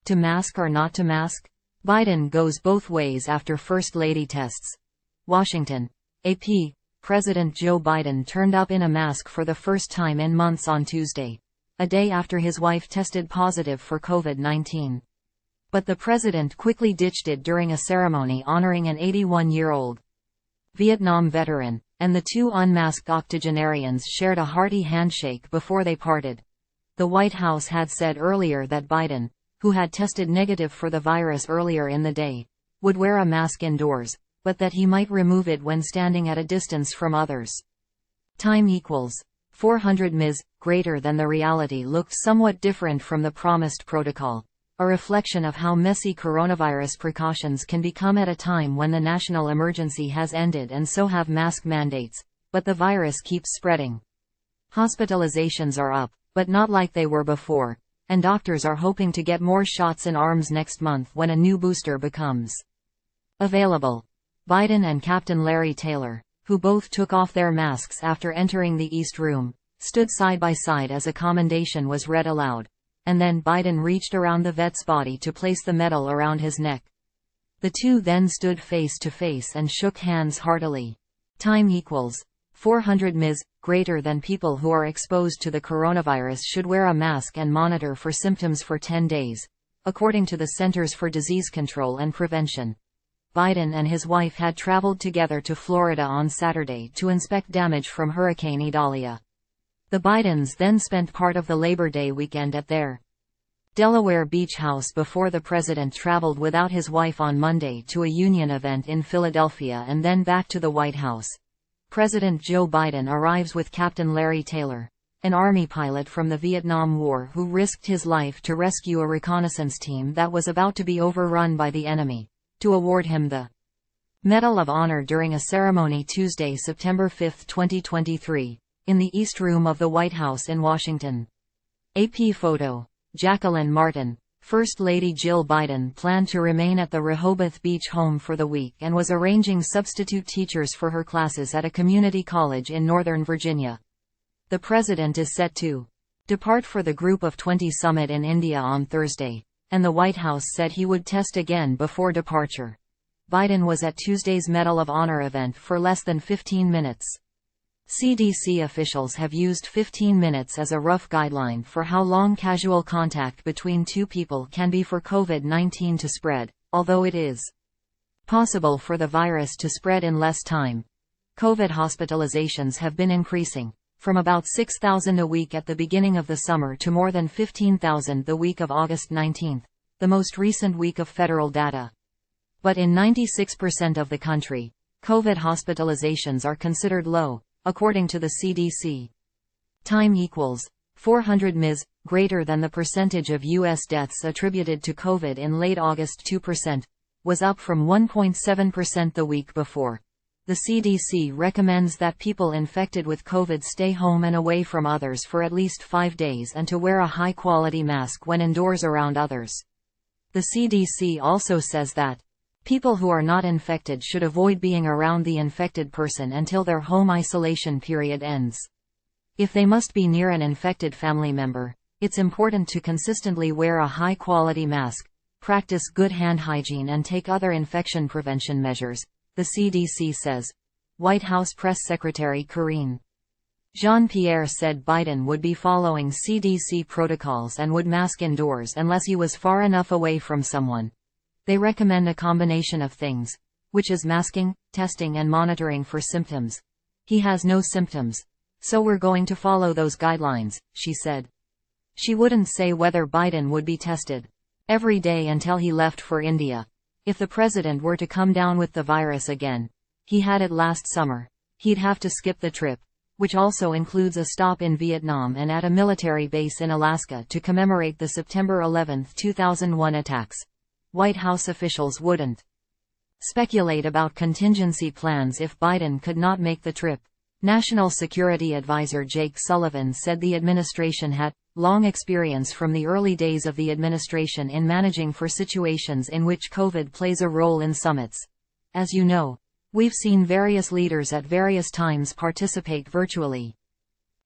To mask or not to mask? Biden goes both ways after First Lady tests. Washington. AP. President Joe Biden turned up in a mask for the first time in months on Tuesday, a day after his wife tested positive for COVID-19. But the president quickly ditched it during a ceremony honoring an 81-year-old Vietnam veteran, and the two unmasked octogenarians shared a hearty handshake before they parted. The White House had said earlier that Biden, who had tested negative for the virus earlier in the day, would wear a mask indoors, but that he might remove it when standing at a distance from others. Time equals 400 ms. Greater than the reality looked somewhat different from the promised protocol, a reflection of how messy coronavirus precautions can become at a time when the national emergency has ended and so have mask mandates, but the virus keeps spreading. Hospitalizations are up, but not like they were before, and doctors are hoping to get more shots in arms next month when a new booster becomes available. Biden and Captain Larry Taylor, who both took off their masks after entering the East Room, stood side by side as a commendation was read aloud, and then Biden reached around the vet's body to place the medal around his neck. The two then stood face to face and shook hands heartily. Time equals 400 ms. Greater than people who are exposed to the coronavirus should wear a mask and monitor for symptoms for 10 days, according to the Centers for Disease Control and Prevention. Biden and his wife had traveled together to Florida on Saturday to inspect damage from Hurricane Idalia. The Bidens then spent part of the Labor Day weekend at their Delaware beach house before the president traveled without his wife on Monday to a union event in Philadelphia and then back to the White House. President Joe Biden arrives with Captain Larry Taylor, an Army pilot from the Vietnam War who risked his life to rescue a reconnaissance team that was about to be overrun by the enemy, to award him the Medal of Honor during a ceremony Tuesday, September 5, 2023, in the East Room of the White House in Washington. AP photo. Jacqueline Martin. First Lady Jill Biden planned to remain at the Rehoboth Beach home for the week and was arranging substitute teachers for her classes at a community college in Northern Virginia. The president is set to depart for the Group of 20 summit in India on Thursday, and the White House said he would test again before departure. Biden was at Tuesday's Medal of Honor event for less than 15 minutes. CDC officials have used 15 minutes as a rough guideline for how long casual contact between two people can be for COVID-19 to spread, although it is possible for the virus to spread in less time. COVID hospitalizations have been increasing, from about 6,000 a week at the beginning of the summer to more than 15,000 the week of August 19, the most recent week of federal data. But in 96% of the country, COVID hospitalizations are considered low, according to the CDC. Time equals 400 ms. Greater than the percentage of U.S. deaths attributed to COVID in late August. 2%, was up from 1.7% the week before. The CDC recommends that people infected with COVID stay home and away from others for at least 5 days and to wear a high-quality mask when indoors around others. The CDC also says that people who are not infected should avoid being around the infected person until their home isolation period ends. If they must be near an infected family member, it's important to consistently wear a high-quality mask, practice good hand hygiene and take other infection prevention measures, the CDC says. White House Press Secretary Karine Jean-Pierre said Biden would be following CDC protocols and would mask indoors unless he was far enough away from someone. They recommend a combination of things, which is masking, testing and monitoring for symptoms. He has no symptoms, so we're going to follow those guidelines, she said. She wouldn't say whether Biden would be tested every day until he left for India. If the president were to come down with the virus again, he had it last summer, he'd have to skip the trip, which also includes a stop in Vietnam and at a military base in Alaska to commemorate the September 11, 2001 attacks. White House officials wouldn't speculate about contingency plans if Biden could not make the trip. National Security Advisor Jake Sullivan said the administration had long experience from the early days of the administration in managing for situations in which COVID plays a role in summits. As you know, we've seen various leaders at various times participate virtually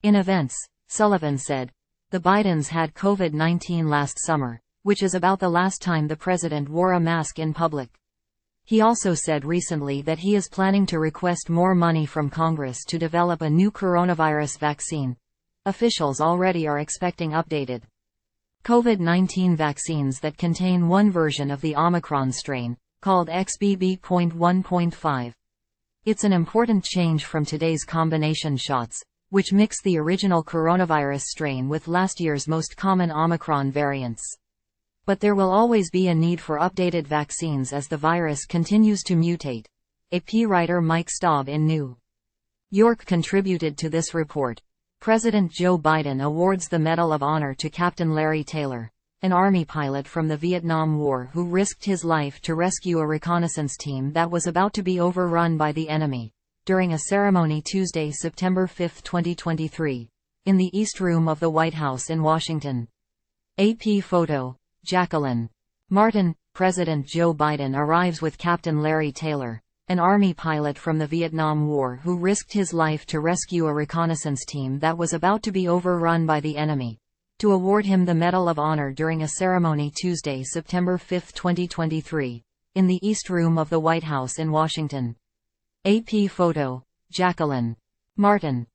in events, Sullivan said. The Bidens had COVID-19 last summer, which is about the last time the president wore a mask in public. He also said recently that he is planning to request more money from Congress to develop a new coronavirus vaccine. Officials already are expecting updated COVID-19 vaccines that contain one version of the Omicron strain, called XBB.1.5. It's an important change from today's combination shots, which mix the original coronavirus strain with last year's most common Omicron variants. But there will always be a need for updated vaccines as the virus continues to mutate. AP writer Mike Staub in New York contributed to this report. President Joe Biden awards the Medal of Honor to Captain Larry Taylor, an Army pilot from the Vietnam War who risked his life to rescue a reconnaissance team that was about to be overrun by the enemy, during a ceremony Tuesday, September 5, 2023, in the East Room of the White House in Washington. AP photo. Jacqueline Martin. President Joe Biden arrives with Captain Larry Taylor, an Army pilot from the Vietnam War who risked his life to rescue a reconnaissance team that was about to be overrun by the enemy, to award him the Medal of Honor during a ceremony Tuesday, September 5, 2023, in the East Room of the White House in Washington. AP photo. Jacqueline Martin.